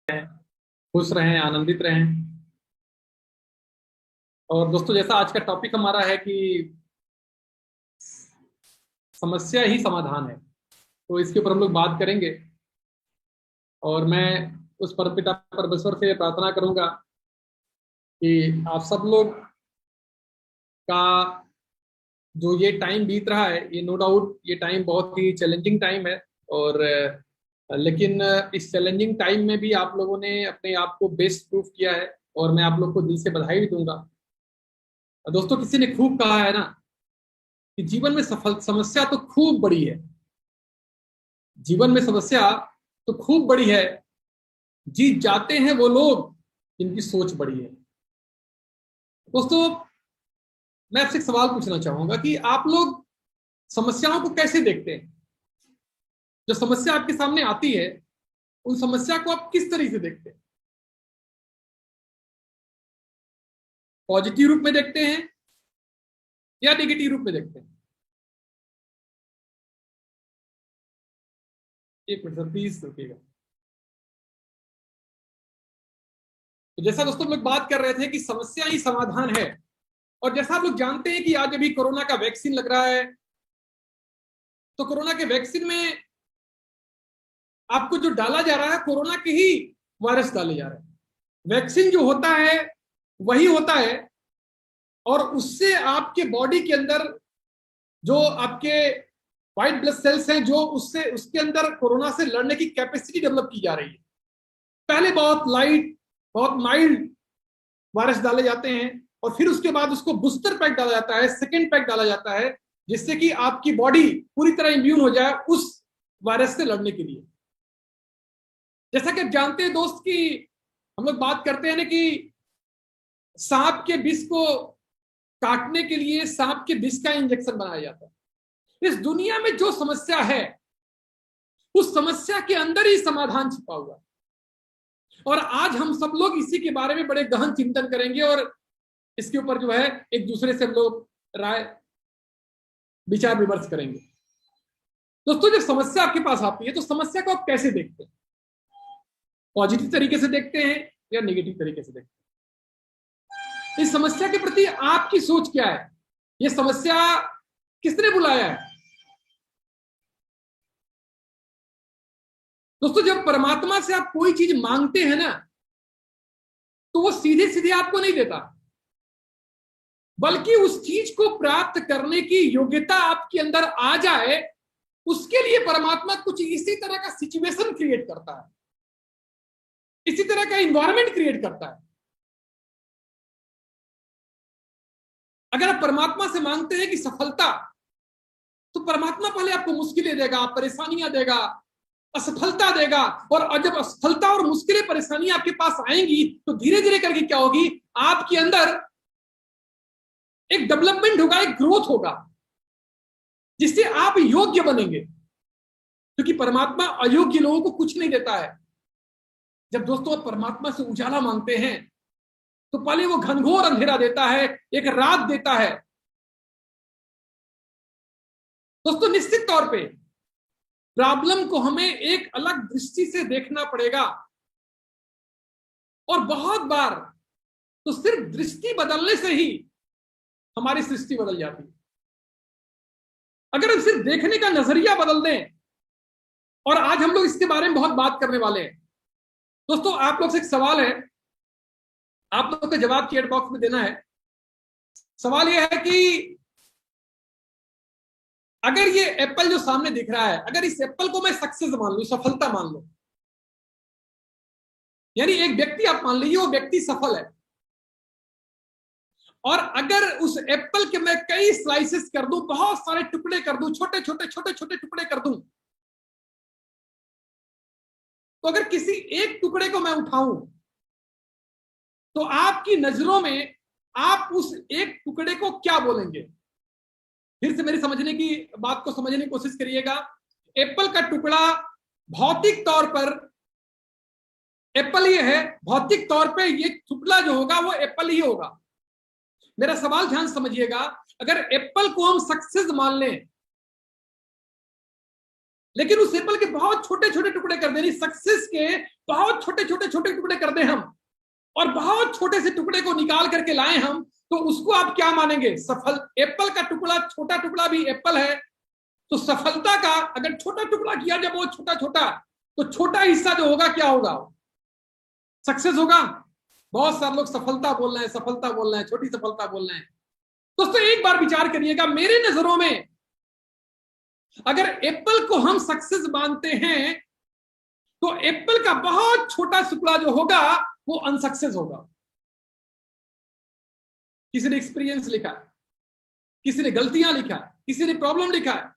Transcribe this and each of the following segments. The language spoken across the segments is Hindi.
खुश रहें, आनंदित रहें। और दोस्तों, जैसा आज का टॉपिक हमारा है कि समस्या ही समाधान है, तो इसके ऊपर हम लोग बात करेंगे। और मैं उस परमपिता परमेश्वर से प्रार्थना करूंगा कि आप सब लोग का जो ये टाइम बीत रहा है, ये नो डाउट ये टाइम बहुत ही चैलेंजिंग टाइम है। और लेकिन इस चैलेंजिंग टाइम में भी आप लोगों ने अपने आप को बेस्ट प्रूफ किया है, और मैं आप लोग को दिल से बधाई भी दूंगा। दोस्तों, किसी ने खूब कहा है ना कि जीवन में सफल समस्या तो खूब बड़ी है। जीवन में समस्या तो खूब बड़ी है, जीत जाते हैं वो लोग जिनकी सोच बड़ी है। दोस्तों, मैं आपसे एक सवाल पूछना चाहूंगा कि आप लोग समस्याओं को कैसे देखते हैं? जो समस्या आपके सामने आती है, उन समस्या को आप किस तरीके से देखते हैं? पॉजिटिव रूप में देखते हैं या नेगेटिव रूप में देखते हैं? एक मिनट सर, प्लीज रुकिएगा। तो जैसा दोस्तों हम लोग बात कर रहे थे कि समस्या ही समाधान है, और जैसा आप लोग जानते हैं कि आज अभी कोरोना का वैक्सीन लग रहा है, तो कोरोना के वैक्सीन में आपको जो डाला जा रहा है, कोरोना के ही वायरस डाले जा रहे हैं। वैक्सीन जो होता है वही होता है, और उससे आपके बॉडी के अंदर जो आपके व्हाइट ब्लड सेल्स हैं, जो उससे उसके अंदर कोरोना से लड़ने की कैपेसिटी डेवलप की जा रही है। पहले बहुत लाइट, बहुत माइल्ड वायरस डाले जाते हैं, और फिर उसके बाद उसको बूस्टर पैक डाला जाता है, सेकेंड पैक डाला जाता है, जिससे कि आपकी बॉडी पूरी तरह इम्यून हो जाए उस वायरस से लड़ने के लिए। जैसा कि आप जानते हैं दोस्त कि हम लोग बात करते हैं ना कि सांप के विष को काटने के लिए सांप के विष का इंजेक्शन बनाया जाता है। इस दुनिया में जो समस्या है, उस समस्या के अंदर ही समाधान छिपा हुआ है। और आज हम सब लोग इसी के बारे में बड़े गहन चिंतन करेंगे, और इसके ऊपर जो है एक दूसरे से हम लोग राय विचार विमर्श करेंगे। दोस्तों, जब समस्या आपके पास आती है तो समस्या को आप कैसे देखते हैं? पॉजिटिव तरीके से देखते हैं या नेगेटिव तरीके से देखते हैं? इस समस्या के प्रति आपकी सोच क्या है? यह समस्या किसने बुलाया है? दोस्तों, जब परमात्मा से आप कोई चीज मांगते हैं ना, तो वो सीधे सीधे आपको नहीं देता, बल्कि उस चीज को प्राप्त करने की योग्यता आपके अंदर आ जाए, उसके लिए परमात्मा कुछ इसी तरह का सिचुएशन क्रिएट करता है, इसी तरह का इन्वायरमेंट क्रिएट करता है। अगर आप परमात्मा से मांगते हैं कि सफलता, तो परमात्मा पहले आपको मुश्किलें देगा, परेशानियां देगा, असफलता देगा। और जब असफलता और मुश्किलें परेशानियां आपके पास आएंगी, तो धीरे धीरे करके क्या होगी, आपके अंदर एक डेवलपमेंट होगा, एक ग्रोथ होगा, जिससे आप योग्य बनेंगे। क्योंकि परमात्मा अयोग्य लोगों को कुछ नहीं देता है। जब दोस्तों आप परमात्मा से उजाला मांगते हैं, तो पहले वो घनघोर अंधेरा देता है, एक रात देता है। दोस्तों, निश्चित तौर पे प्रॉब्लम को हमें एक अलग दृष्टि से देखना पड़ेगा, और बहुत बार तो सिर्फ दृष्टि बदलने से ही हमारी सृष्टि बदल जाती है। अगर हम सिर्फ देखने का नजरिया बदल दें, और आज हम लोग इसके बारे में बहुत बात करने वाले हैं। दोस्तों, आप लोग से एक सवाल है, आप लोग का जवाब चैट बॉक्स में देना है। सवाल यह है कि अगर ये एप्पल जो सामने दिख रहा है, अगर इस एप्पल को मैं सक्सेस मान लूं, सफलता मान लूं, यानी एक व्यक्ति आप मान लीजिए वो व्यक्ति सफल है, और अगर उस एप्पल के मैं कई स्लाइसेस कर दूं, बहुत सारे टुकड़े कर दूं, छोटे छोटे छोटे छोटे टुकड़े कर दूं, तो अगर किसी एक टुकड़े को मैं उठाऊं, तो आपकी नजरों में आप उस एक टुकड़े को क्या बोलेंगे? फिर से मेरी समझने की बात को समझने की कोशिश करिएगा। एप्पल का टुकड़ा भौतिक तौर पर एप्पल ही है, भौतिक तौर पे ये टुकड़ा जो होगा वो एप्पल ही होगा। मेरा सवाल ध्यान समझिएगा, अगर एप्पल को हम सक्सेस मान लें, लेकिन उस एप्पल के बहुत छोटे छोटे टुकड़े कर दे, सक्सेस के बहुत छोटे छोटे छोटे टुकड़े कर दे हम, और बहुत छोटे से टुकड़े को निकाल करके लाए हम, तो उसको आप क्या मानेंगे? सफल। एप्पल का टुकड़ा, छोटा टुकड़ा भी एप्पल है, तो सफलता का अगर छोटा टुकड़ा किया जब वो छोटा छोटा, तो छोटा हिस्सा जो होगा क्या होगा? सक्सेस होगा। बहुत सारे लोग सफलता बोल रहे हैं, सफलता बोल रहे हैं, छोटी सफलता बोल रहे हैं। दोस्तों एक बार विचार करिएगा, मेरे नजरों में अगर एप्पल को हम सक्सेस मानते हैं, तो एप्पल का बहुत छोटा टुकड़ा जो होगा वो अनसक्सेस होगा। किसी ने एक्सपीरियंस लिखा है, किसी ने गलतियां लिखा है, किसी ने प्रॉब्लम लिखा है,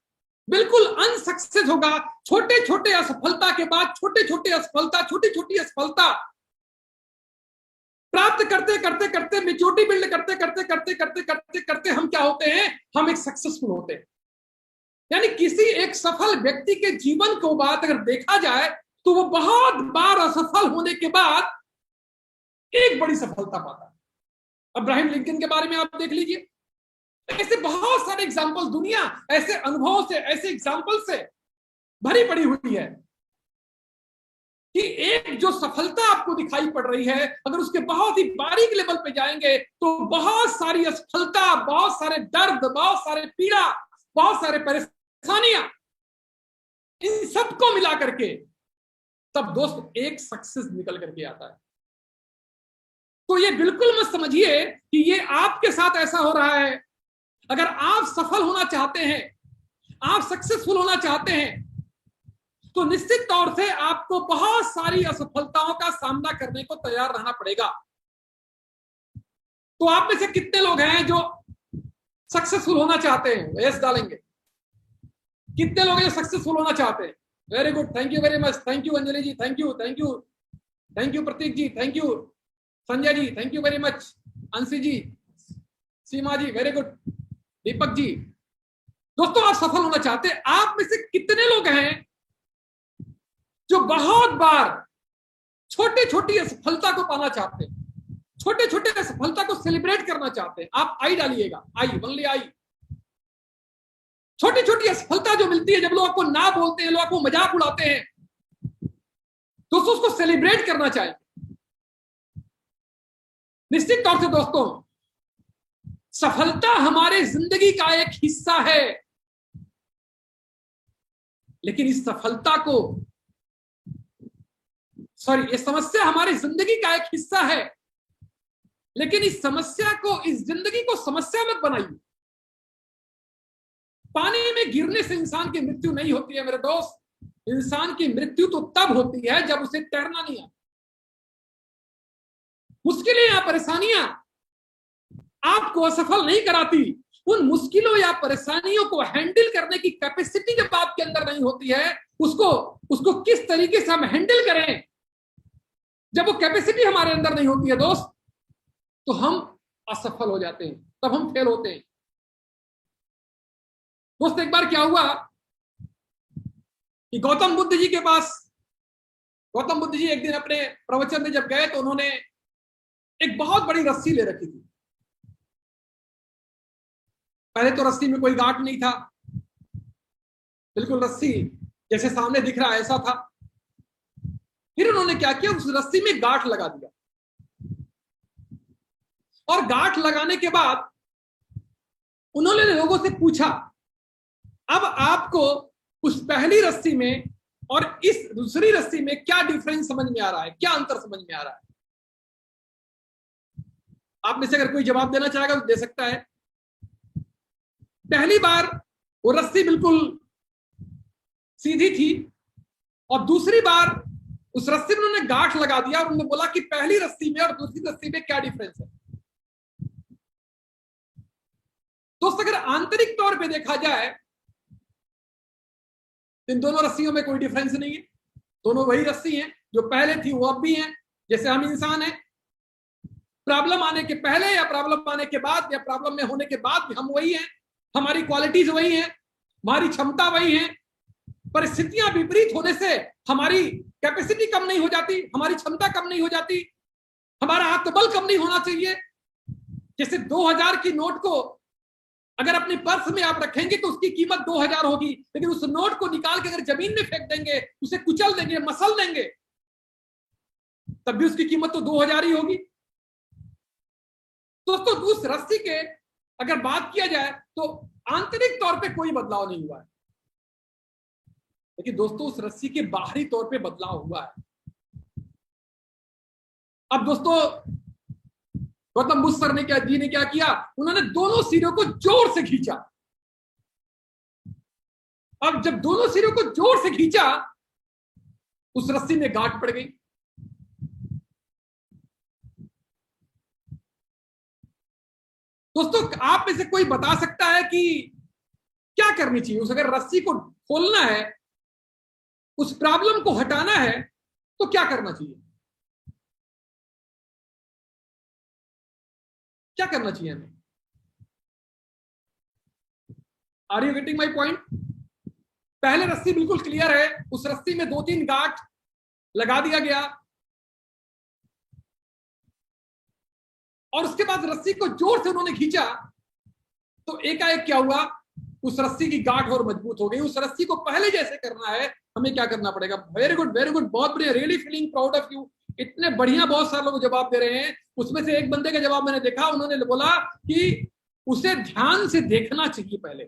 बिल्कुल अनसक्सेस होगा। छोटे छोटे असफलता के बाद छोटे छोटे असफलता, छोटी छोटी असफलता प्राप्त करते करते करते, मेच्योरिटी बिल्ड करते करते करते करते करते करते हम क्या होते हैं? हम एक सक्सेसफुल होते हैं। यानी किसी एक सफल व्यक्ति के जीवन को बात अगर देखा जाए, तो वो बहुत बार असफल होने के बाद एक बड़ी सफलता पाता है। अब्राहम लिंकन के बारे में आप देख लीजिए, ऐसे बहुत सारे एग्जाम्पल, दुनिया ऐसे अनुभवों से, ऐसे एग्जाम्पल से भरी पड़ी हुई है कि एक जो सफलता आपको दिखाई पड़ रही है, अगर उसके बहुत ही बारीक लेवल पे जाएंगे तो बहुत सारी असफलता, बहुत सारे दर्द, बहुत सारे पीड़ा, बहुत सारे परेशानियां, इन सबको मिला करके तब दोस्त एक सक्सेस निकल करके आता है। तो ये बिल्कुल मत समझिए कि ये आपके साथ ऐसा हो रहा है। अगर आप सफल होना चाहते हैं, आप सक्सेसफुल होना चाहते हैं, तो निश्चित तौर से आपको बहुत सारी असफलताओं का सामना करने को तैयार रहना पड़ेगा। तो आप में से कितने लोग हैं जो सक्सेसफुल होना चाहते हैं? यस डालेंगे। कितने लोग हैं जो सक्सेसफुल होना चाहते हैं? Very good, thank you very much, thank you Anjali ji, thank you, thank you, thank you Prateek ji, thank you Sanjay ji, thank you very much, Anshi ji, Seema ji, very good, Deepak जी। दोस्तों आप सफल होना चाहते हैं। आप में से कितने लोग हैं जो बहुत बार छोटी छोटी असफलता को पाना चाहते हैं, छोटे छोटे असफलता को सेलिब्रेट करना चाहते हैं? आप आई डालिएगा, आई, ओनली आई। छोटी छोटी असफलता जो मिलती है, जब लोग आपको ना बोलते हैं, लोग आपको मजाक उड़ाते हैं, दोस्तों उसको सेलिब्रेट करना चाहिए। निश्चित तौर से दोस्तों, सफलता हमारे जिंदगी का एक हिस्सा है, लेकिन इस सफलता को, सॉरी, ये समस्या हमारी जिंदगी का एक हिस्सा है, लेकिन इस समस्या को, इस जिंदगी को समस्या मत बनाइए। पानी में गिरने से इंसान की मृत्यु नहीं होती है मेरे दोस्त। इंसान की मृत्यु तो तब होती है जब उसे तैरना नहीं आता। मुश्किलें या परेशानियां आपको असफल नहीं कराती। उन मुश्किलों या परेशानियों को हैंडल करने की कैपेसिटी जब आपके अंदर नहीं होती है, उसको किस तरीके से हम हैंडल करें, जब वो कैपेसिटी हमारे अंदर नहीं होती है दोस्त, तो हम असफल हो जाते हैं, तब हम फेल होते हैं। दोस्त एक बार क्या हुआ कि गौतम बुद्ध जी के पास, गौतम बुद्ध जी एक दिन अपने प्रवचन में जब गए तो उन्होंने एक बहुत बड़ी रस्सी ले रखी थी। पहले तो रस्सी में कोई गांठ नहीं था, बिल्कुल रस्सी जैसे सामने दिख रहा है ऐसा था। फिर उन्होंने क्या किया, उस रस्सी में गांठ लगा दिया, और गांठ लगाने के बाद उन्होंने लोगों से पूछा, अब आपको उस पहली रस्सी में और इस दूसरी रस्सी में क्या डिफरेंस समझ में आ रहा है, क्या अंतर समझ में आ रहा है? आप में से अगर कोई जवाब देना चाहेगा तो दे सकता है। पहली बार वो रस्सी बिल्कुल सीधी थी, और दूसरी बार उस रस्सी में उन्होंने गांठ लगा दिया, और उन्होंने बोला कि पहली रस्सी में और दूसरी रस्सी में क्या डिफरेंस है। दोस्त अगर आंतरिक तौर पे देखा जाए, इन दोनों रस्सियों में कोई डिफरेंस नहीं है। दोनों वही रस्सी हैं, जो पहले थी वो अब भी हैं। जैसे हम इंसान हैं, प्रॉब्लम आने के पहले या प्रॉब्लम आने के बाद या प्रॉब्लम में होने के बाद भी हम वही हैं। हमारी क्वालिटीज वही हैं, हमारी क्षमता वही है। परिस्थितियां विपरीत होने से हमारी कैपेसिटी कम नहीं हो जाती, हमारी क्षमता कम नहीं हो जाती, हमारा आत्मबल कम नहीं होना चाहिए। जैसे 2000 की नोट को अगर अपने पर्स में आप रखेंगे तो उसकी कीमत 2000 होगी, लेकिन उस नोट को निकाल के अगर जमीन में फेंक देंगे, उसे कुचल देंगे, मसल देंगे, तब भी उसकी कीमत तो 2000 ही होगी। दोस्तों उस रस्सी के अगर बात किया जाए तो आंतरिक तौर पे कोई बदलाव नहीं हुआ है, लेकिन दोस्तों उस रस्सी के बाहरी तौर पे बदलाव हुआ है। अब दोस्तों गौतम बुद्ध सर ने क्या किया, उन्होंने दोनों सिरों को जोर से खींचा। अब जब दोनों सिरों को जोर से खींचा, उस रस्सी में गांठ पड़ गई। दोस्तों आप में से कोई बता सकता है कि क्या करनी चाहिए? उस अगर रस्सी को खोलना है, उस प्रॉब्लम को हटाना है, तो क्या करना चाहिए? क्या करना चाहिए हमें? Are you getting my point? पहले रस्सी बिल्कुल क्लियर है, उस रस्सी में 2-3 गांठ लगा दिया गया और उसके बाद रस्सी को जोर से उन्होंने खींचा, तो एकाएक क्या हुआ, उस रस्सी की गांठ और मजबूत हो गई। उस रस्सी को पहले जैसे करना है, हमें क्या करना पड़ेगा? वेरी गुड, वेरी गुड, बहुत बढ़िया, really feeling proud of you. इतने बढ़िया बहुत सारे लोग जवाब दे रहे हैं। उसमें से एक बंदे का जवाब मैंने देखा, उन्होंने बोला कि उसे ध्यान से देखना चाहिए पहले।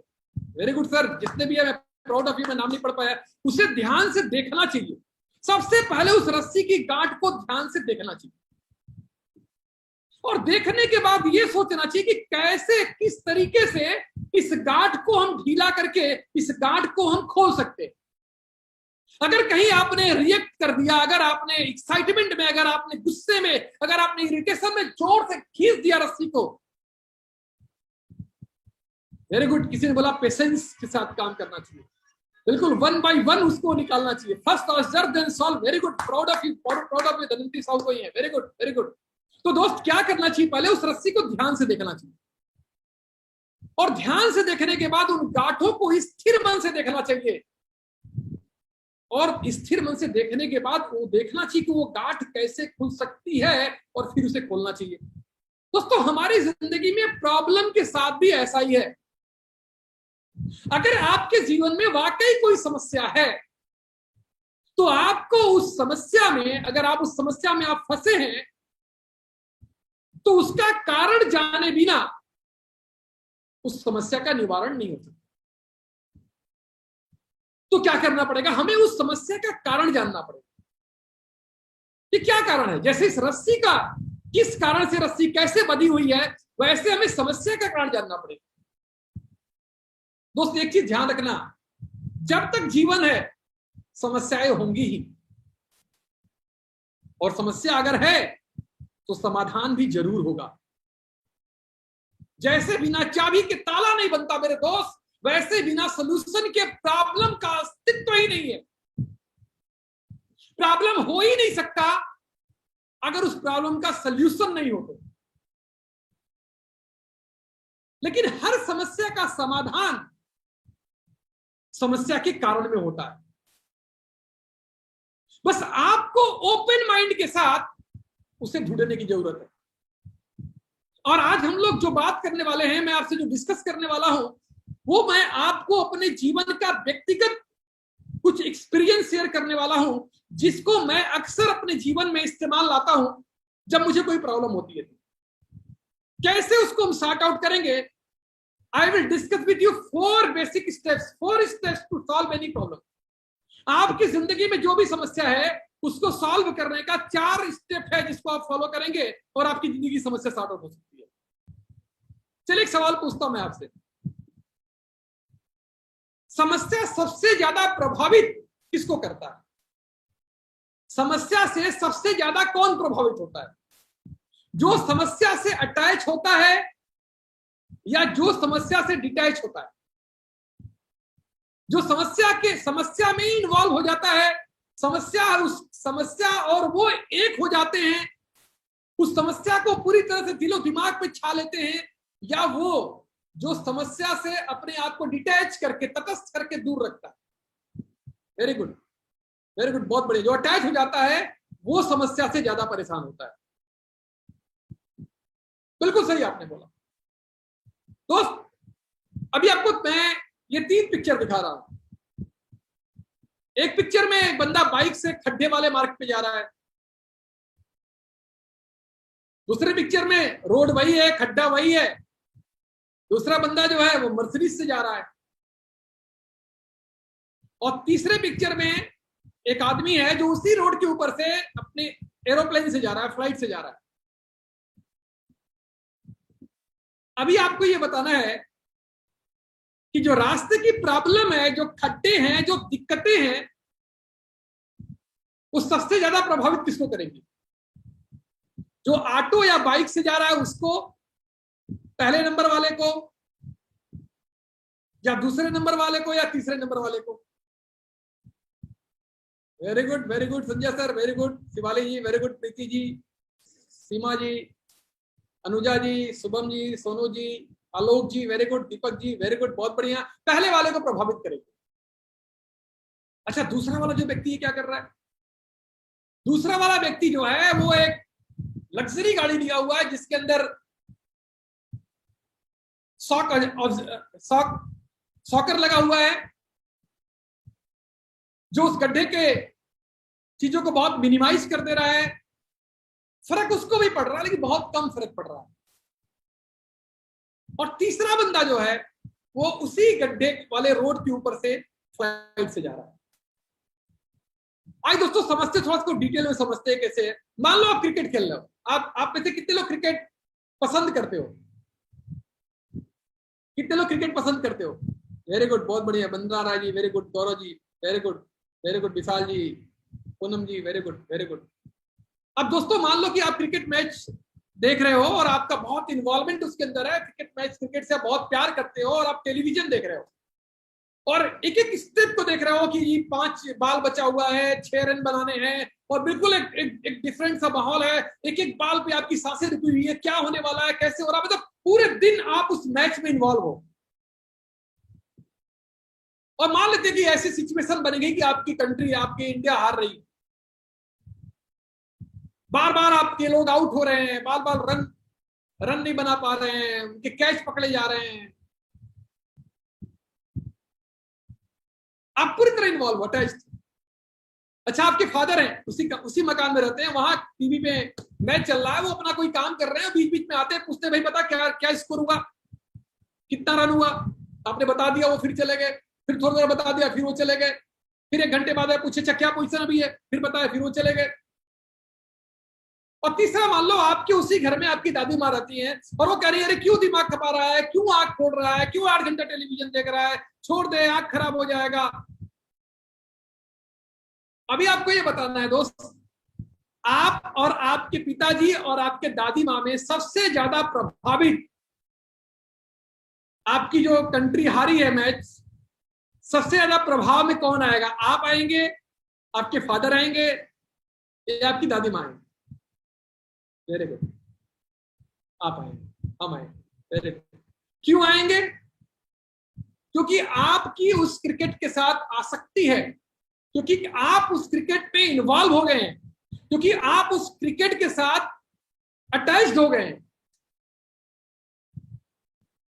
वेरी गुड सर, जितने भी है, मैं प्राउड ऑफ यू, मैं नाम नहीं पढ़ पाया। उसे ध्यान से देखना चाहिए। सबसे पहले उस रस्सी की गांठ को ध्यान से देखना चाहिए और देखने के बाद ये सोचना चाहिए कि कैसे, किस तरीके से इस गांठ को हम ढीला करके इस गांठ को हम खोल सकते हैं। अगर कहीं आपने रिएक्ट कर दिया, अगर आपने एक्साइटमेंट में, अगर आपने गुस्से में, अगर आपने इरिटेशन में जोर से खींच दिया रस्सी को, वेरी गुड, किसी ने बोला पेशेंस के साथ काम करना चाहिए, बिल्कुल 1 by 1 उसको निकालना चाहिए। First observe then solve. Very good, proud of you, proud of you. दंती सॉल्व कोई है, वेरी गुड, वेरी गुड। तो दोस्त क्या करना चाहिए? पहले उस रस्सी को ध्यान से देखना चाहिए और ध्यान से देखने के बाद उन गांठों को स्थिर मन से देखना चाहिए और स्थिर मन से देखने के बाद वो देखना चाहिए कि वो गांठ कैसे खुल सकती है और फिर उसे खोलना चाहिए। दोस्तों हमारी जिंदगी में प्रॉब्लम के साथ भी ऐसा ही है। अगर आपके जीवन में वाकई कोई समस्या है तो आपको उस समस्या में, अगर आप उस समस्या में आप फंसे हैं, तो उसका कारण जाने बिना उस समस्या का निवारण नहीं हो सकता। तो क्या करना पड़ेगा? हमें उस समस्या का कारण जानना पड़ेगा कि क्या कारण है। जैसे इस रस्सी का, किस कारण से रस्सी कैसे बंधी हुई है, वैसे हमें समस्या का कारण जानना पड़ेगा। दोस्त एक चीज ध्यान रखना, जब तक जीवन है समस्याएं होंगी ही, और समस्या अगर है तो समाधान भी जरूर होगा। जैसे बिना चाबी के ताला नहीं बनता मेरे दोस्त, वैसे बिना सलूशन के प्रॉब्लम का अस्तित्व ही नहीं है। प्रॉब्लम हो ही नहीं सकता अगर उस प्रॉब्लम का सलूशन नहीं हो तो। लेकिन हर समस्या का समाधान समस्या के कारण में होता है। बस आपको ओपन माइंड के साथ उसे ढूंढने की जरूरत है। और आज हम लोग जो बात करने वाले हैं, मैं आपसे जो डिस्कस करने वाला हूं, वो मैं आपको अपने जीवन का व्यक्तिगत कुछ एक्सपीरियंस शेयर करने वाला हूं, जिसको मैं अक्सर अपने जीवन में इस्तेमाल लाता हूं जब मुझे कोई प्रॉब्लम होती है। कैसे उसको हम सॉर्ट आउट करेंगे? I will discuss with you 4 basic steps, 4 steps to solve any problem. आपकी जिंदगी में जो भी समस्या है उसको सॉल्व करने का 4 स्टेप है, जिसको आप फॉलो करेंगे और आपकी जिंदगी की समस्या सॉर्ट आउट हो सकती है। चलिए एक सवाल पूछता हूं मैं आपसे, समस्या सबसे ज्यादा प्रभावित किसको करता है? समस्या से सबसे ज्यादा कौन प्रभावित होता है? जो समस्या से अटैच होता है या जो समस्या से डिटैच होता है? जो समस्या में ही इन्वॉल्व हो जाता है, उस समस्या और वो एक हो जाते हैं, उस समस्या को पूरी तरह से दिलो दिमाग पे छा लेते हैं, या वो जो समस्या से अपने आप को डिटैच करके, तटस्थ करके दूर रखता है? वेरी गुड, वेरी गुड, बहुत बढ़िया। जो अटैच हो जाता है वो समस्या से ज्यादा परेशान होता है। बिल्कुल सही आपने बोला। दोस्त अभी आपको मैं ये 3 पिक्चर दिखा रहा हूं। एक पिक्चर में एक बंदा बाइक से खड्डे वाले मार्ग पे जा रहा है, दूसरे पिक्चर में रोड वही है, खड्डा वही है, दूसरा बंदा जो है वो मर्सिडीज से जा रहा है, और तीसरे पिक्चर में एक आदमी है जो उसी रोड के ऊपर से अपने एरोप्लेन से जा रहा है, फ्लाइट से जा रहा है। अभी आपको ये बताना है कि जो रास्ते की प्रॉब्लम है, जो खड्डे हैं, जो दिक्कतें हैं, वो सबसे ज्यादा प्रभावित किसको करेंगी? जो ऑटो या बाइक से जा रहा है उसको, पहले नंबर वाले को, या दूसरे नंबर वाले को, या तीसरे नंबर वाले को? Very good Sanjay sir, very good Shivali ji, very good Preeti ji, Seema ji, Anuja ji, Shubham ji, Sonu ji, Alok ji, very good, Deepak ji, very good, बहुत बढ़िया। पहले वाले को प्रभावित करेगी। अच्छा, दूसरा वाला जो व्यक्ति क्या कर रहा है? दूसरा वाला व्यक्ति जो है वो एक लग्जरी गाड़ी लिया हुआ है जिसके अंदर सॉकर लगा हुआ है, जो उस गड्ढे के चीजों को बहुत मिनिमाइज कर दे रहा है। फर्क उसको भी पड़ रहा है, लेकिन बहुत कम फर्क पड़ रहा है। और तीसरा बंदा जो है वो उसी गड्ढे वाले रोड के ऊपर से फ्लाइट से जा रहा है। आइए दोस्तों समझते, थोड़ा सा डिटेल में समझते हैं कैसे है। मान लो आप क्रिकेट खेल रहे हो, आप में से कितने लोग क्रिकेट पसंद करते हो? कितने लोग क्रिकेट पसंद करते हो? वेरी गुड, बहुत बढ़िया। Bandra Rai ji, very good. Gaurav ji, very good, very good. विशाल जी, Poonam ji, very good, very good. अब दोस्तों मान लो कि आप क्रिकेट मैच देख रहे हो और आपका बहुत इन्वॉल्वमेंट उसके अंदर है, क्रिकेट मैच, क्रिकेट से बहुत प्यार करते हो, और आप टेलीविजन देख रहे हो और एक एक स्टेप को देख रहे हो कि ये 5 बाल बचा हुआ है, 6 रन बनाने हैं, और बिल्कुल एक डिफरेंट सा माहौल है। एक एक बाल पे आपकी सांसें रुकी हुई है, क्या होने वाला है, कैसे हो रहा है, मतलब पूरे दिन आप उस मैच में इन्वॉल्व हो। और मान लेते हैं कि ऐसी सिचुएशन बन गई कि आपकी कंट्री, आपकी इंडिया हार रही, बार बार आपके लोग आउट हो रहे हैं, बार बार रन नहीं बना पा रहे हैं, उनके कैच पकड़े जा रहे हैं, आप पूरी तरह इन्वॉल्व हो, अटैच। अच्छा, आपके फादर हैं, उसी मकान में रहते हैं, वहां टीवी पे मैच चल रहा है, वो अपना कोई काम कर रहे हैं, बीच बीच में आते हैं, पूछते हैं भाई बता क्या क्या स्कोर हुआ, कितना रन हुआ, आपने बता दिया, वो फिर चले गए, फिर थोड़ी देर बता दिया, फिर वो चले गए, फिर 1 घंटे बाद पूछे अच्छा क्या पोजीशन अभी है, फिर बताया, फिर वो चले गए। और तीसरा मान लो आपके उसी घर में आपकी दादी माँ रहती हैं और वो कह रही है अरे क्यों दिमाग खपा रहा है, क्यों आंख फोड़ रहा है, क्यों 8 घंटा टेलीविजन देख रहा है, छोड़ दे, आंख खराब हो जाएगा। अभी आपको ये बताना है दोस्त, आप और आपके पिताजी और आपके दादी माँ में सबसे ज्यादा प्रभावित, आपकी जो कंट्री हारी है मैच, सबसे ज्यादा प्रभाव में कौन आएगा? आप आएंगे, आपके फादर आएंगे, या आपकी दादी माँ आएंगे? वेरी गुड, आप आएंगे, हम आएंगे। Very good. क्यों आएंगे? क्योंकि आपकी उस क्रिकेट के साथ आसक्ति है, क्योंकि आप उस क्रिकेट पे इन्वॉल्व हो गए हैं, क्योंकि आप उस क्रिकेट के साथ अटैच्ड हो गए हैं।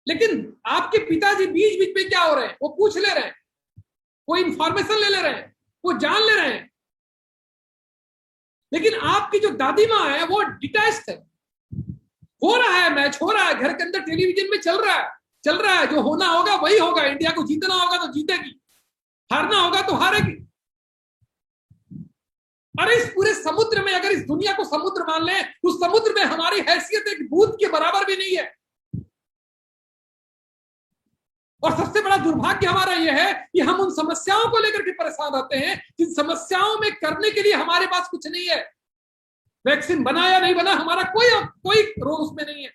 लेकिन आपके पिताजी बीच बीच में क्या हो रहे हैं, वो पूछ ले रहे हैं, वो इंफॉर्मेशन ले रहे हैं, वो जान ले रहे हैं। लेकिन आपकी जो दादी माँ है वो डिटैच्ड है। हो रहा है मैच, हो रहा है, घर के अंदर टेलीविजन में चल रहा है, जो होना होगा वही होगा, इंडिया को जीतना होगा तो जीतेगी, हारना होगा तो हारेगी। अरे इस पूरे समुद्र में अगर इस दुनिया को समुद्र मान ले, उस समुद्र में हमारी हैसियत एक बूंद के बराबर भी नहीं है। और सबसे बड़ा दुर्भाग्य हमारा यह है कि हम उन समस्याओं को लेकर के परेशान रहते हैं जिन समस्याओं में करने के लिए हमारे पास कुछ नहीं है। वैक्सीन बना या नहीं बना, हमारा कोई रोल उसमें नहीं है।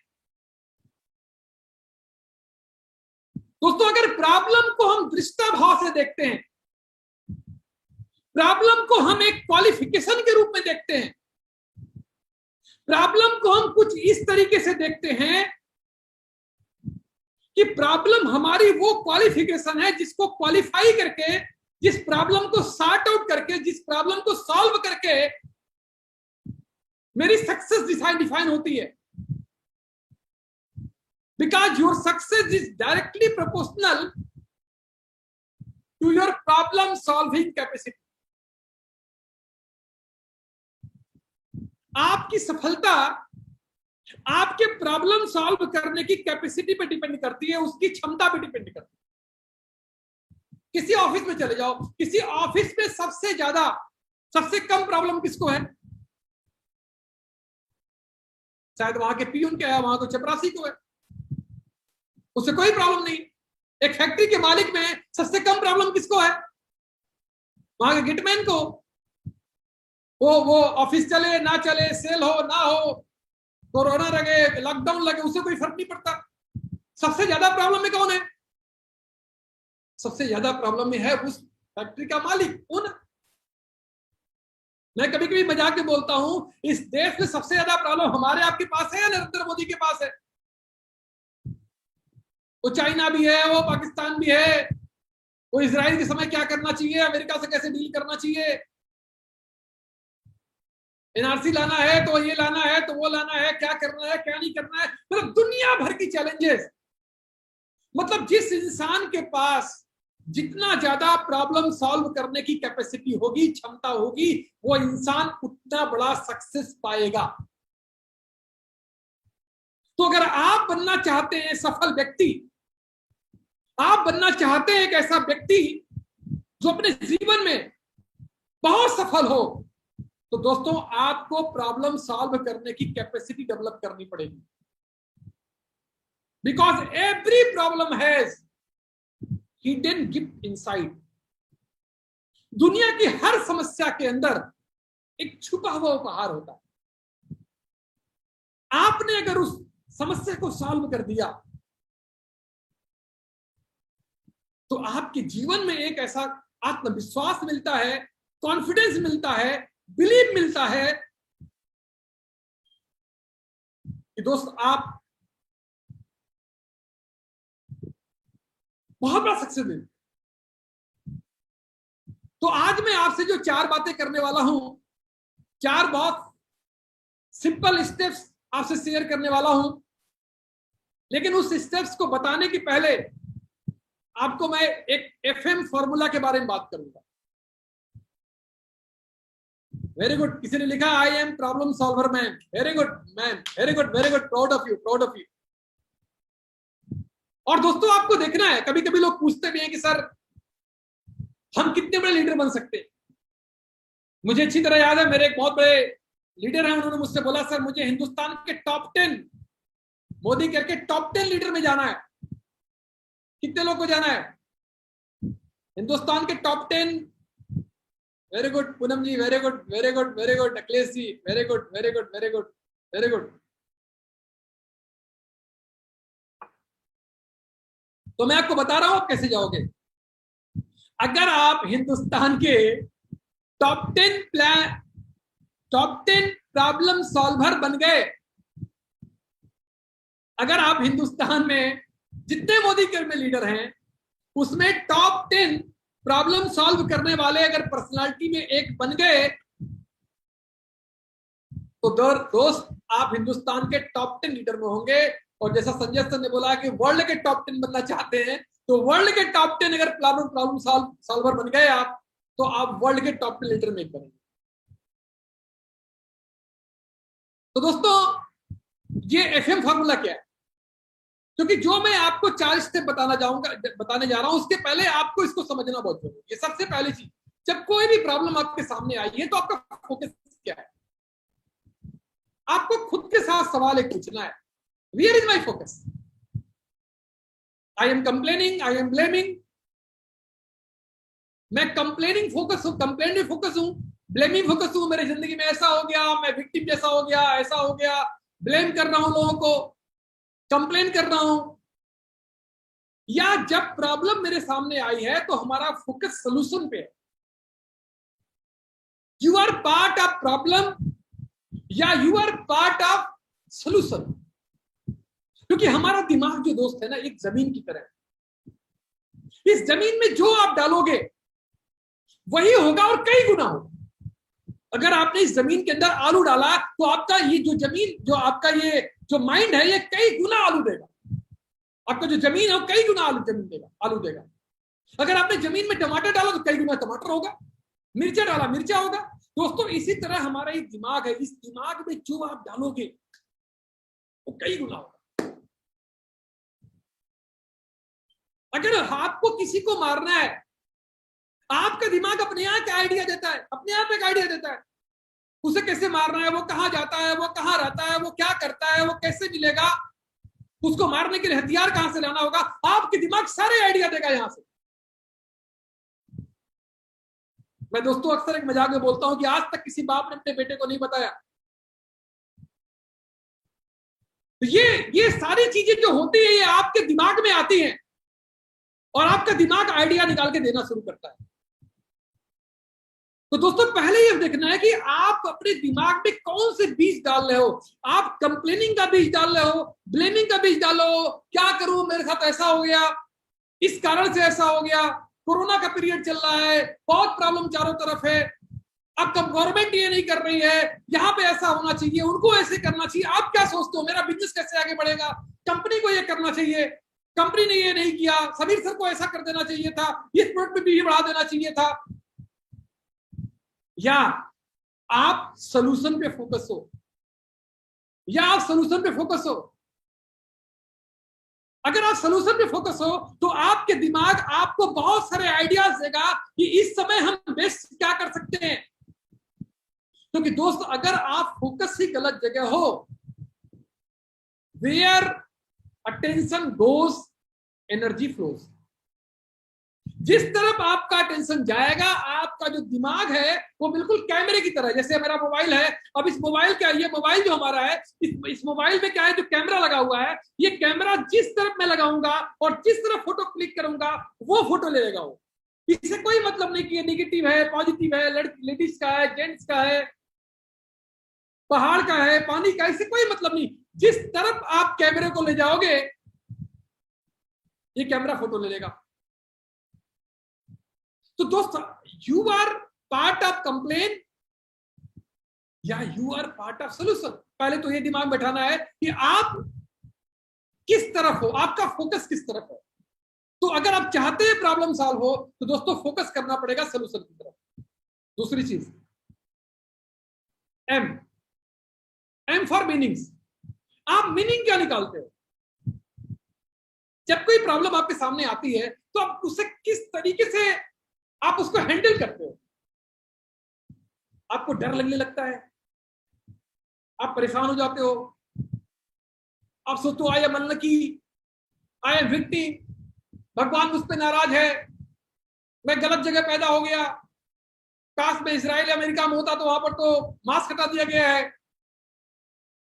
दोस्तों, अगर प्रॉब्लम को हम दृष्टा भाव से देखते हैं, प्रॉब्लम को हम एक क्वालिफिकेशन के रूप में देखते हैं, प्रॉब्लम को हम कुछ इस तरीके से देखते हैं कि प्रॉब्लम हमारी वो क्वालिफिकेशन है जिसको क्वालिफाई करके, जिस प्रॉब्लम को सॉर्ट आउट करके, जिस प्रॉब्लम को सॉल्व करके मेरी सक्सेस डिफाइन होती है। because your success is directly proportional to your problem solving capacity. आपकी सफलता आपके प्रॉब्लम सॉल्व करने की कैपेसिटी पे डिपेंड करती है, उसकी क्षमता पे डिपेंड करती है। किसी ऑफिस में चले जाओ, किसी ऑफिस में सबसे कम प्रॉब्लम किसको है? शायद वहां के पीयून के है, वहां तो चपरासी को है, उससे कोई प्रॉब्लम नहीं। एक फैक्ट्री के मालिक में सबसे कम प्रॉब्लम किसको है? वहां के गेटमैन को। वो ऑफिस चले ना चले, सेल हो ना हो, कोरोना लगे, लॉकडाउन लगे, उससे कोई फर्क नहीं पड़ता। सबसे ज्यादा प्रॉब्लम में कौन है? सबसे ज्यादा प्रॉब्लम में है उस फैक्ट्री का मालिक, ओनर। मैं कभी कभी मजाक में बोलता हूं, इस देश में सबसे ज्यादा प्रॉब्लम हमारे आपके पास है या नरेंद्र मोदी के पास है? वो चाइना भी है, वो पाकिस्तान भी है, वो इजराइल के समय क्या करना चाहिए, अमेरिका से कैसे डील करना चाहिए, एनआरसी लाना है तो ये लाना है तो वो लाना है, क्या करना है क्या नहीं करना है, मतलब दुनिया भर की चैलेंजेस। मतलब जिस इंसान के पास जितना ज्यादा प्रॉब्लम सॉल्व करने की कैपेसिटी होगी, क्षमता होगी, वो इंसान उतना बड़ा सक्सेस पाएगा। तो अगर आप बनना चाहते हैं सफल व्यक्ति, आप बनना चाहते हैं एक ऐसा व्यक्ति जो अपने जीवन में बहुत सफल हो, तो दोस्तों आपको प्रॉब्लम सॉल्व करने की कैपेसिटी डेवलप करनी पड़ेगी। Because every problem has hidden gift inside. दुनिया की हर समस्या के अंदर एक छुपा हुआ उपहार होता है। आपने अगर उस समस्या को सॉल्व कर दिया तो आपके जीवन में एक ऐसा आत्मविश्वास मिलता है, कॉन्फिडेंस मिलता है, बिलीव मिलता है कि दोस्त आप बहुत बड़ा सक्सेस मिले। तो आज मैं आपसे जो 4 बातें करने वाला हूं, 4 बहुत सिंपल स्टेप्स आपसे शेयर करने वाला हूं, लेकिन उस स्टेप्स को बताने के पहले आपको मैं एक एफएम फॉर्मूला के बारे में बात करूंगा। वेरी गुड, किसी ने लिखा I am problem solver man. Very good man, very good, very good, proud of you, proud of you. और दोस्तों आपको देखना है, कभी कभी लोग पूछते भी हैं कि सर हम कितने बड़े लीडर बन सकते हैं। मुझे अच्छी तरह याद है, मेरे एक बहुत बड़े लीडर हैं, उन्होंने मुझसे बोला सर मुझे हिंदुस्तान के टॉप 10 मोदी करके टॉप 10 लीडर में जाना है। कितने लोग को जाना है? हिंदुस्तान के top 10। Very good Poonam ji, very good, very good, very good. Akhilesh ji, very good, very good, very good, very good. तो मैं आपको बता रहा हूं आप कैसे जाओगे। अगर आप हिंदुस्तान के टॉप 10 प्रॉब्लम सॉल्वर बन गए, अगर आप हिंदुस्तान में जितने मोदी केयर में लीडर हैं उसमें टॉप 10 प्रॉब्लम सॉल्व करने वाले अगर पर्सनालिटी में एक बन गए, तो दोस्त आप हिंदुस्तान के टॉप 10 लीडर में होंगे। और जैसा संजय सर ने बोला कि वर्ल्ड के टॉप 10 बनना चाहते हैं, तो वर्ल्ड के टॉप 10 अगर प्रॉब्लम सॉल्वर बन गए आप, तो आप वर्ल्ड के टॉप 10 लीडर में एक बनेंगे। तो दोस्तों ये एफएम फॉर्मूला क्या है? क्योंकि जो मैं आपको 4 स्टेप बताने जा रहा हूं, उसके पहले आपको इसको समझना बहुत जरूरी है। ये सबसे पहली चीज, जब कोई भी प्रॉब्लम आपके सामने आई है तो आपका फोकस क्या है? आपको खुद के साथ सवाल एक पूछना है, where is my focus? I am complaining, I am blaming. मैं कंप्लेनिंग फोकस हूं, कंप्लेन में फोकस हूं, ब्लेमिंग फोकस हूं, मेरी जिंदगी में ऐसा हो गया, मैं विक्टिम जैसा हो गया, ऐसा हो गया, ब्लेम कर रहा हूं लोगों को, कंप्लेन कर रहा हूं। या जब प्रॉब्लम मेरे सामने आई है तो हमारा फोकस सोल्यूशन पे है। You are part of problem या you are part of solution. क्योंकि हमारा दिमाग जो दोस्त है ना, एक जमीन की तरह है। इस जमीन में जो आप डालोगे वही होगा और कई गुना होगा। अगर आपने इस जमीन के अंदर आलू डाला तो आपका ये जो जमीन, जो आपका ये जो माइंड है, ये कई गुना आलू देगा। आपका जो जमीन है वो कई गुना आलू देगा। अगर आपने जमीन में टमाटर डाला तो कई गुना टमाटर होगा, मिर्चा डाला मिर्चा होगा। दोस्तों इसी तरह हमारा ये दिमाग है, इस दिमाग में जो आप डालोगे वो कई गुना होगा। अगर आपको किसी को मारना है, आपका दिमाग अपने आप का आइडिया देता है, अपने आप एक आइडिया देता है उसे कैसे मारना है, वो कहां जाता है, वो कहां रहता है, वो क्या करता है, वो कैसे मिलेगा, उसको मारने के लिए हथियार कहां से लाना होगा, आपके दिमाग सारे आइडिया देगा यहां से। मैं दोस्तों अक्सर एक मजाक में बोलता हूं कि आज तक किसी बाप ने अपने बेटे को नहीं बताया। तो ये सारी चीजें जो होती है ये आपके दिमाग में आती हैं और आपका दिमाग आइडिया निकाल के देना शुरू करता है। तो दोस्तों पहले ये देखना है कि आप अपने दिमाग में कौन से बीज डाल रहे हो। आप कंप्लेनिंग का बीज डाल रहे हो, ब्लेमिंग का बीज डालो, क्या करूं मेरे साथ ऐसा हो गया, इस कारण से ऐसा हो गया, कोरोना का पीरियड चल रहा है, बहुत प्रॉब्लम चारों तरफ है, अब कब गवर्नमेंट ये नहीं कर रही है, यहाँ पे ऐसा होना चाहिए, उनको ऐसे करना चाहिए। आप क्या सोचते हो मेरा बिजनेस कैसे आगे बढ़ेगा, कंपनी को ये करना चाहिए, कंपनी ने ये नहीं किया, समीर सर को ऐसा कर देना चाहिए था, इस प्रोडक्ट में भी बढ़ा देना चाहिए था। या आप सोल्यूशन पे फोकस हो, या आप सोल्यूशन पे फोकस हो। अगर आप सोल्यूशन पे फोकस हो तो आपके दिमाग आपको बहुत सारे आइडियाज देगा कि इस समय हम बेस्ट क्या कर सकते हैं। क्योंकि दोस्त अगर आप फोकस ही गलत जगह हो, where attention goes energy flows. जिस तरफ आपका अटेंशन जाएगा, आपका जो दिमाग है वो बिल्कुल कैमरे की तरह, जैसे मेरा मोबाइल है, अब इस मोबाइल क्या, ये मोबाइल जो हमारा है, इस मोबाइल में क्या है, जो कैमरा लगा हुआ है, ये कैमरा जिस तरफ मैं लगाऊंगा और जिस तरफ फोटो क्लिक करूंगा वो फोटो ले लेगा। वो इससे कोई मतलब नहीं कि ये निगेटिव है, पॉजिटिव है, लेडीज का है, जेंट्स का है, पहाड़ का है, पानी का, इससे कोई मतलब नहीं। जिस तरफ आप कैमरे को ले जाओगे ये कैमरा फोटो ले लेगा। तो दोस्त you are part of complain या you are part of solution. पहले तो ये दिमाग बैठाना है कि आप किस तरफ हो, आपका फोकस किस तरफ है। तो अगर आप चाहते हैं प्रॉब्लम सॉल्व हो तो दोस्तों फोकस करना पड़ेगा सोल्यूशन की तरफ। दूसरी चीज एम, एम फॉर मीनिंग्स। आप मीनिंग क्या निकालते हो। जब कोई प्रॉब्लम आपके सामने आती है तो आप उसे किस तरीके से आप उसको हैंडल करते हो। आपको डर लगने लगता है, आप परेशान हो जाते हो, आप सोचते हो I am unlucky, I am victim, भगवान मुझ पे नाराज है, मैं गलत जगह पैदा हो गया, काश में इजराइल अमेरिका में होता तो वहां पर तो मास्क हटा दिया गया है,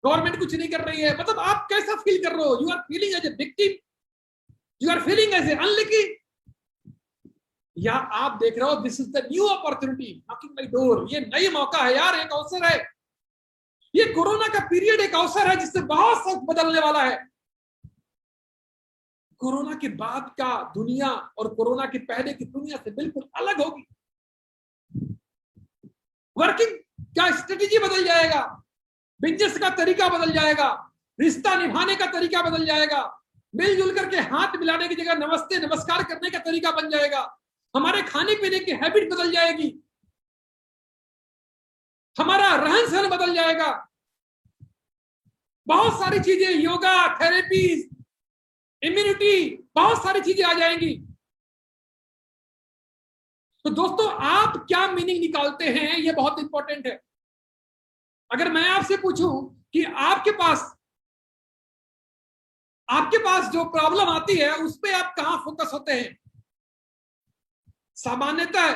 गवर्नमेंट कुछ नहीं कर रही है। मतलब आप कैसा फील कर रहे हो, you are feeling as a victim, you are feeling as a unlucky, या आप देख रहे हो this is the new opportunity knocking my door, ये नई मौका है यार, एक अवसर है, ये कोरोना का पीरियड एक अवसर है जिससे बहुत सब बदलने वाला है। कोरोना के बाद का दुनिया और कोरोना के पहले की दुनिया से बिल्कुल अलग होगी। वर्किंग का स्ट्रेटेजी बदल जाएगा, बिजनेस का तरीका बदल जाएगा, रिश्ता निभाने का तरीका बदल जाएगा, मिलजुल करके हाथ मिलाने की जगह नमस्ते नमस्कार करने का तरीका बन जाएगा, हमारे खाने पीने की हैबिट बदल जाएगी, हमारा रहन सहन बदल जाएगा, बहुत सारी चीजें, योगा, थेरेपी, इम्यूनिटी, बहुत सारी चीजें आ जाएंगी। तो दोस्तों आप क्या मीनिंग निकालते हैं ये बहुत इंपॉर्टेंट है। अगर मैं आपसे पूछूं कि आपके पास जो प्रॉब्लम आती है उस पे आप कहां फोकस होते हैं, सामान्यतः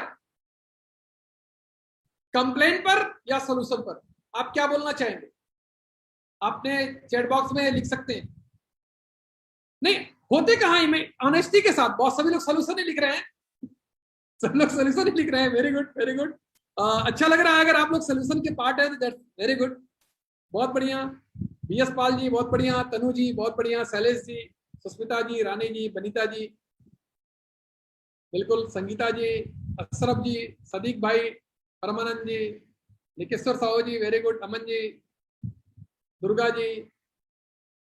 कंप्लेंट पर या सोल्यूशन पर, आप क्या बोलना चाहेंगे। आपने चैट बॉक्स में लिख सकते हैं। नहीं होते कहां, मैं ऑनेस्टी के साथ, बहुत सभी लोग सोल्यूशन ही लिख रहे हैं, सब लोग सोल्यूशन ही लिख रहे हैं। वेरी गुड वेरी गुड, अच्छा लग रहा है अगर आप लोग सोल्यूशन के पार्ट है तो दैट्स वेरी गुड, बहुत बढ़िया। बीएस पाल जी बहुत बढ़िया, तनु जी बहुत बढ़िया, शैलेश जी, सुस्मिता जी, रानी जी, बनीता जी, बिल्कुल, संगीता जी, अशरफ जी, सदीक भाई, परमानंद जी, निकेश्वर साहू जी वेरी गुड, अमन जी, दुर्गा जी,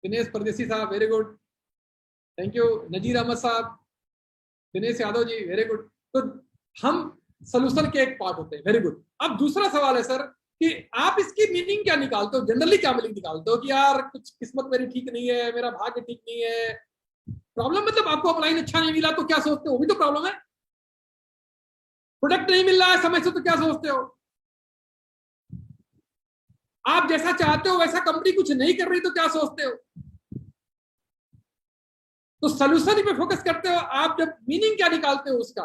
दिनेश परदेसी साहब very good, thank you Nazir Ahmad साहब, दिनेश यादव जी, वेरी गुड। तो हम सोल्यूशन के एक पार्ट होते हैं, वेरी गुड। अब दूसरा सवाल है सर कि आप इसकी मीनिंग क्या निकालते हो, जनरली क्या मीनिंग निकालते हो कि यार कुछ किस्मत मेरी ठीक नहीं है, मेरा भाग्य ठीक नहीं है। प्रॉब्लम मतलब आपको अपलाइन अच्छा नहीं मिला तो क्या सोचते हो, वो भी तो प्रॉब्लम है। प्रोडक्ट नहीं मिल रहा है समय से तो क्या सोचते हो, आप जैसा चाहते हो वैसा कंपनी कुछ नहीं कर रही तो क्या सोचते हो। तो सोल्यूशन पे फोकस करते हो आप, जब मीनिंग क्या निकालते हो उसका,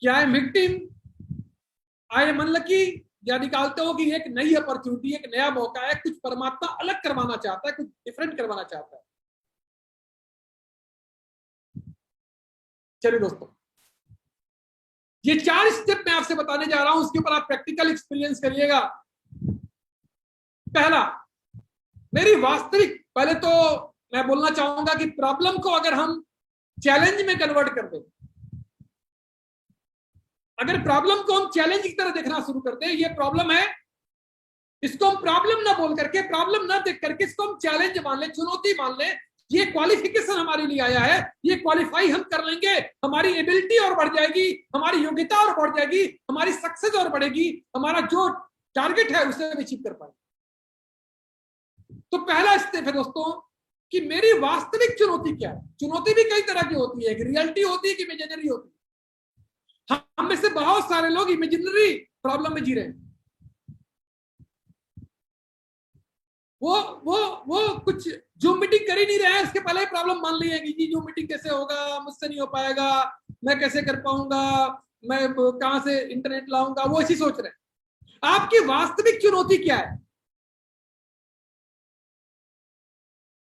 क्या है विक्टिम, आई एम अनलकी, या निकालते हो कि एक नई अपॉर्चुनिटी, एक नया मौका है, कुछ परमात्मा अलग करवाना चाहता है, कुछ डिफरेंट करवाना चाहता है। चलिए दोस्तों, ये 4 स्टेप मैं आपसे बताने जा रहा हूं, उसके ऊपर आप प्रैक्टिकल एक्सपीरियंस करिएगा। पहला, मेरी वास्तविक, पहले तो मैं बोलना चाहूंगा कि प्रॉब्लम को अगर हम चैलेंज में कन्वर्ट कर दें, अगर प्रॉब्लम को हम चैलेंज की तरह देखना शुरू कर दें, ये प्रॉब्लम है, इसको हम प्रॉब्लम ना बोल करके, प्रॉब्लम ना देख करके इसको हम चैलेंज मान लें, चुनौती मान लें, ये क्वालिफिकेशन हमारे लिए आया है, ये क्वालिफाई हम कर लेंगे, हमारी एबिलिटी और बढ़ जाएगी, हमारी योग्यता और बढ़ जाएगी, हमारी सक्सेस और बढ़ेगी, हमारा जो टारगेट है उसे हम अचीव कर पाएंगे। तो पहला स्टेप है दोस्तों कि मेरी वास्तविक चुनौती क्या है। चुनौती भी कई तरह की होती है, रियलिटी होती है कि इमेजिनरी होती है। हम में से बहुत सारे लोग इमेजिनरी प्रॉब्लम में जी रहे हैं। वो कुछ जूम मीटिंग कर ही नहीं रहे हैं, उसके पहले ही प्रॉब्लम मान ली है कि जी जूम मीटिंग कैसे होगा, मुझसे नहीं हो पाएगा, मैं कैसे कर पाऊंगा, मैं कहां से इंटरनेट लाऊंगा, वो ऐसी सोच रहे हैं। आपकी वास्तविक चुनौती क्या है।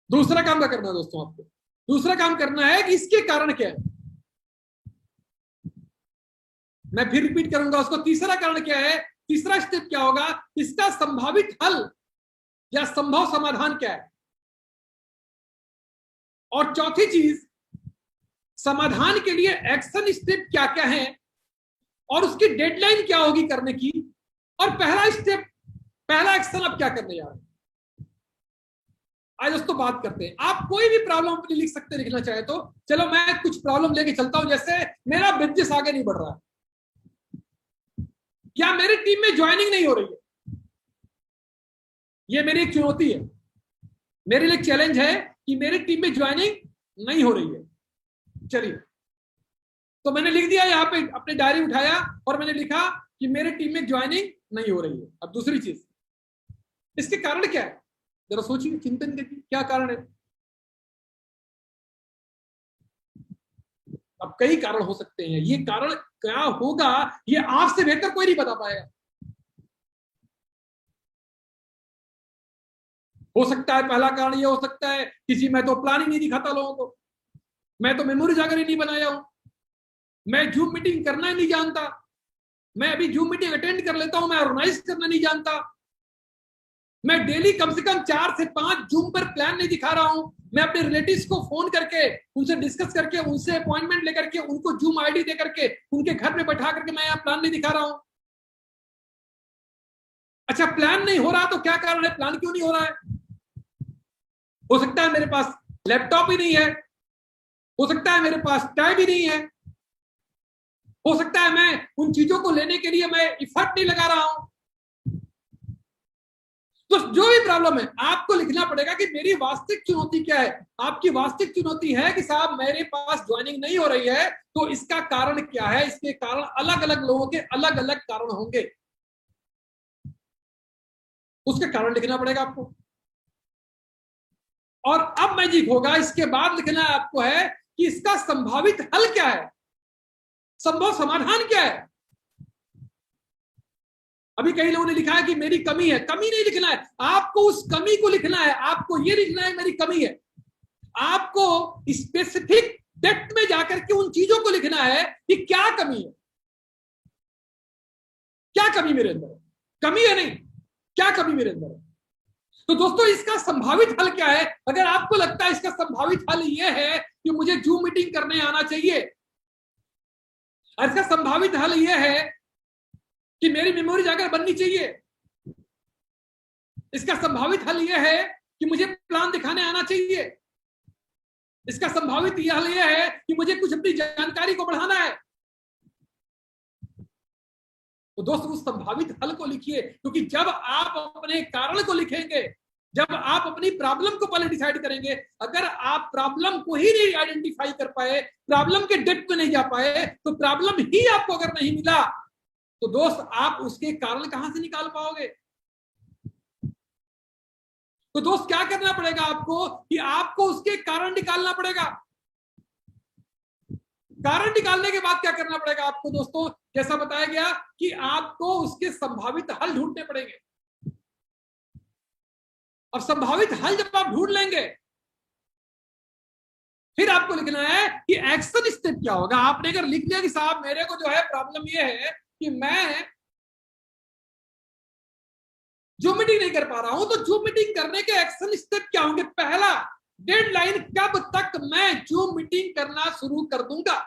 दूसरा काम क्या करना है दोस्तों आपको, दूसरा काम करना है कि इसके कारण क्या है। मैं फिर रिपीट करूंगा उसको, तीसरा कारण क्या है, तीसरा स्टेप क्या होगा, इसका संभावित हल या संभव समाधान क्या है। और चौथी चीज, समाधान के लिए एक्शन स्टेप क्या क्या है और उसकी डेडलाइन क्या होगी करने की, और पहला स्टेप, पहला एक्शन आप क्या करने जा रहे हैं। आज दोस्तों बात करते हैं, आप कोई भी प्रॉब्लम अपनी लिख सकते, लिखना चाहे तो। चलो मैं कुछ प्रॉब्लम लेके चलता हूं, जैसे मेरा बिजनेस आगे नहीं बढ़ रहा है, या मेरी टीम में ज्वाइनिंग नहीं हो रही है, ये मेरी एक चुनौती है, मेरे लिए चैलेंज है कि मेरी टीम में ज्वाइनिंग नहीं हो रही है। चलिए, तो मैंने लिख दिया यहाँ पे, अपनी डायरी उठाया और मैंने लिखा कि मेरे टीम में ज्वाइनिंग नहीं हो रही है। अब दूसरी चीज, इसके कारण क्या है, जरा सोचिए, चिंतन करिए क्या कारण है। अब कई कारण हो सकते हैं, ये कारण क्या होगा ये आपसे बेहतर कोई नहीं बता पाएगा। हो सकता है पहला कारण ये हो सकता है, किसी में तो प्लान ही नहीं दिखाता लोगों को, मैं तो मेमोरी जाकर ही नहीं बनाया हूं, मैं जूम मीटिंग करना ही नहीं जानता, मैं अभी जूम मीटिंग अटेंड कर लेता हूं, मैं ऑर्गेनाइज करना नहीं जानता, मैं डेली कम से कम 4 से 5 जूम पर प्लान नहीं दिखा रहा हूं, मैं अपने रिलेटिव्स को फोन करके उनसे डिस्कस करके, उनसे अपॉइंटमेंट लेकर के, उनको जूम आईडी दे करके, उनके घर पे बैठा करके मैं यहाँ प्लान नहीं दिखा रहा हूं। अच्छा, प्लान नहीं हो रहा तो क्या कारण है, प्लान क्यों नहीं हो रहा है। हो सकता है मेरे पास लैपटॉप ही नहीं है, हो सकता है मेरे पास टाइम ही नहीं है, हो सकता है मैं उन चीजों को लेने के लिए मैं इफर्ट नहीं लगा रहा हूं। तो जो भी प्रॉब्लम है आपको लिखना पड़ेगा कि मेरी वास्तविक चुनौती क्या है। आपकी वास्तविक चुनौती है कि साहब मेरे पास ज्वाइनिंग नहीं हो रही है, तो इसका कारण क्या है। इसके कारण अलग अलग लोगों के अलग अलग कारण होंगे, उसके कारण लिखना पड़ेगा आपको। और अब मैजिक होगा, इसके बाद लिखना आपको है कि इसका संभावित हल क्या है, संभव समाधान क्या है। अभी कई लोगों ने लिखा है कि मेरी कमी है, कमी नहीं लिखना है आपको, उस कमी को लिखना है। आपको ये लिखना है मेरी कमी है, आपको स्पेसिफिक डेप्थ में जाकर के उन चीजों को लिखना है कि क्या कमी है, क्या कमी मेरे अंदर है, कमी है नहीं, क्या कमी मेरे अंदर है। तो दोस्तों इसका संभावित हल क्या है। अगर आपको लगता है इसका संभावित हल यह है कि मुझे जूम मीटिंग करने आना चाहिए, और इसका संभावित हल यह है कि मेरी मेमोरी जाकर बननी चाहिए, इसका संभावित हल यह है कि मुझे प्लान दिखाने आना चाहिए, इसका संभावित हल यह है कि मुझे कुछ अपनी जानकारी को बढ़ाना है। तो दोस्तों उस संभावित हल को लिखिए, क्योंकि जब आप अपने कारण को लिखेंगे, जब आप अपनी प्रॉब्लम को पहले डिसाइड करेंगे, अगर आप प्रॉब्लम को ही नहीं आइडेंटिफाई कर पाए, प्रॉब्लम के डेप्थ में नहीं जा पाए, तो प्रॉब्लम ही आपको अगर नहीं मिला, तो दोस्त आप उसके कारण कहां से निकाल पाओगे। तो दोस्त क्या करना पड़ेगा आपको कि आपको उसके कारण निकालना पड़ेगा। कारण निकालने के बाद क्या करना पड़ेगा आपको दोस्तों, जैसा बताया गया कि आपको उसके संभावित हल ढूंढने पड़ेंगे। और संभावित हल जब आप ढूंढ लेंगे, फिर आपको लिखना है कि एक्शन स्टेप क्या होगा। आपने अगर लिख दिया कि साहब मेरे को जो है प्रॉब्लम ये है कि मैं जूम मीटिंग नहीं कर पा रहा हूं, तो जूम मीटिंग करने के एक्शन स्टेप क्या होंगे। पहला, डेडलाइन कब तक मैं जूम मीटिंग करना शुरू कर दूंगा।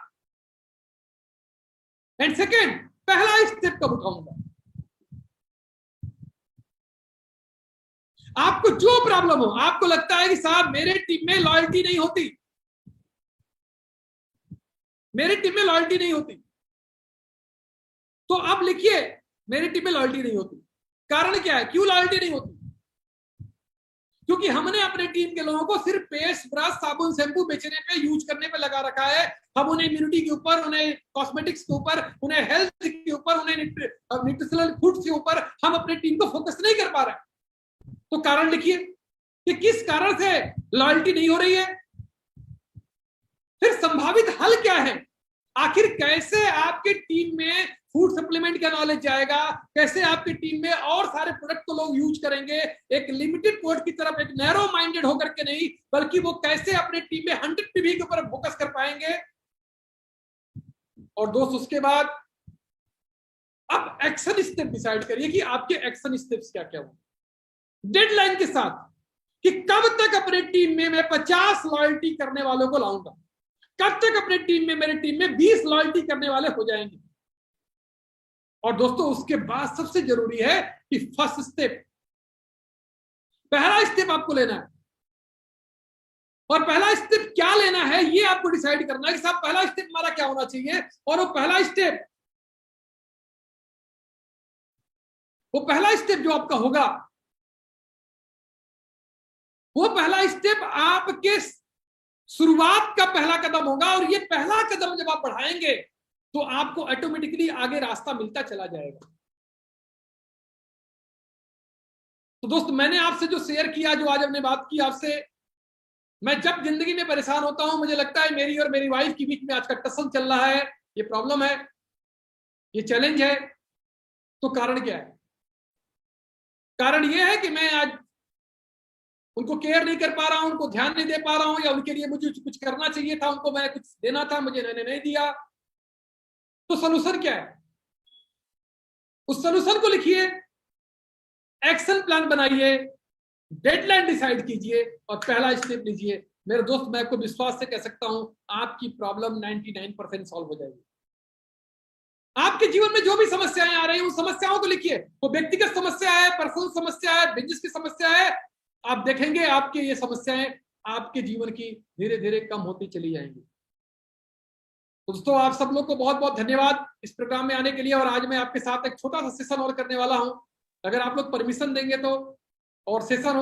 एंड सेकेंड, पहला स्टेप कब उठाऊंगा। आपको जो प्रॉब्लम हो, आपको लगता है कि साहब मेरे टीम में लॉयल्टी नहीं होती, मेरी टीम में लॉयल्टी नहीं होती, तो आप लिखिए मेरी टीम में लॉयल्टी नहीं होती। कारण क्या है, क्यों लॉयल्टी नहीं होती। क्योंकि हमने अपने टीम के लोगों को सिर्फ पेस्ट, ब्रश, साबुन, शैम्पू बेचने पे, यूज करने पे लगा रखा है। हम उन्हें इम्यूनिटी के ऊपर, उन्हें कॉस्मेटिक्स के ऊपर, उन्हें हेल्थ के ऊपर, उन्हें न्यूट्रिशनल फूड्स के ऊपर हम अपने टीम को फोकस नहीं कर पा रहे। तो कारण लिखिए कि किस कारण से लॉयल्टी नहीं हो रही है। फिर संभावित हल क्या है, आखिर कैसे आपके टीम में फूड सप्लीमेंट का नॉलेज जाएगा, कैसे आपकी टीम में और सारे प्रोडक्ट को लोग यूज करेंगे, एक लिमिटेड प्रोडक्ट की तरफ, एक नैरो माइंडेड होकर के नहीं, बल्कि वो कैसे अपने टीम में 100 पीवी के ऊपर फोकस कर पाएंगे। और दोस्त उसके बाद अब एक्शन स्टेप डिसाइड करिए कि आपके एक्शन स्टेप्स क्या क्या होंगे, डेडलाइन के साथ, कि कब तक अपने टीम में मैं 50 लॉयल्टी करने वालों को लाऊंगा, कब तक अपने टीम में, मेरे टीम में 20 लॉयल्टी करने वाले हो जाएंगे। और दोस्तों उसके बाद सबसे जरूरी है कि फर्स्ट स्टेप, पहला स्टेप आपको लेना है। और पहला स्टेप क्या लेना है ये आपको डिसाइड करना है कि साहब पहला स्टेप हमारा क्या होना चाहिए। और वो पहला स्टेप जो आपका होगा, वो पहला स्टेप आपके शुरुआत का पहला कदम होगा। और ये पहला कदम जब आप बढ़ाएंगे तो आपको ऑटोमेटिकली आगे रास्ता मिलता चला जाएगा। तो दोस्त मैंने आपसे जो शेयर किया, जो आज हमने बात की आपसे, मैं जब जिंदगी में परेशान होता हूं, मुझे लगता है मेरी और मेरी वाइफ के बीच में आज का टसन चल रहा है, ये प्रॉब्लम है, ये चैलेंज है। तो कारण क्या है, कारण ये है कि मैं आज उनको केयर नहीं कर पा रहा हूं, उनको ध्यान नहीं दे पा रहा हूं, या उनके लिए मुझे कुछ करना चाहिए था, उनको मैं कुछ देना था, मुझे मैंने नहीं दिया। तो सोल्यूशन क्या है, उस सोल्यूशन को लिखिए, एक्शन प्लान बनाइए, डेडलाइन डिसाइड कीजिए और पहला स्टेप लीजिए। मेरे दोस्त मैं आपको विश्वास से कह सकता हूं आपकी प्रॉब्लम 99% सॉल्व हो जाएगी। आपके जीवन में जो भी समस्याएं आ रही हैं उन समस्याओं को लिखिए, वो व्यक्तिगत समस्या है, पर्सनल समस्या है, बिजनेस की समस्या है, आप देखेंगे आपके ये समस्याएं आपके जीवन की धीरे धीरे कम होती चली जाएंगी। दोस्तों आप सब लोग को बहुत बहुत धन्यवाद इस प्रोग्राम में आने के लिए। और आज मैं आपके साथ एक छोटा सा सेशन और करने वाला हूं, अगर आप लोग परमिशन देंगे तो, और सेशन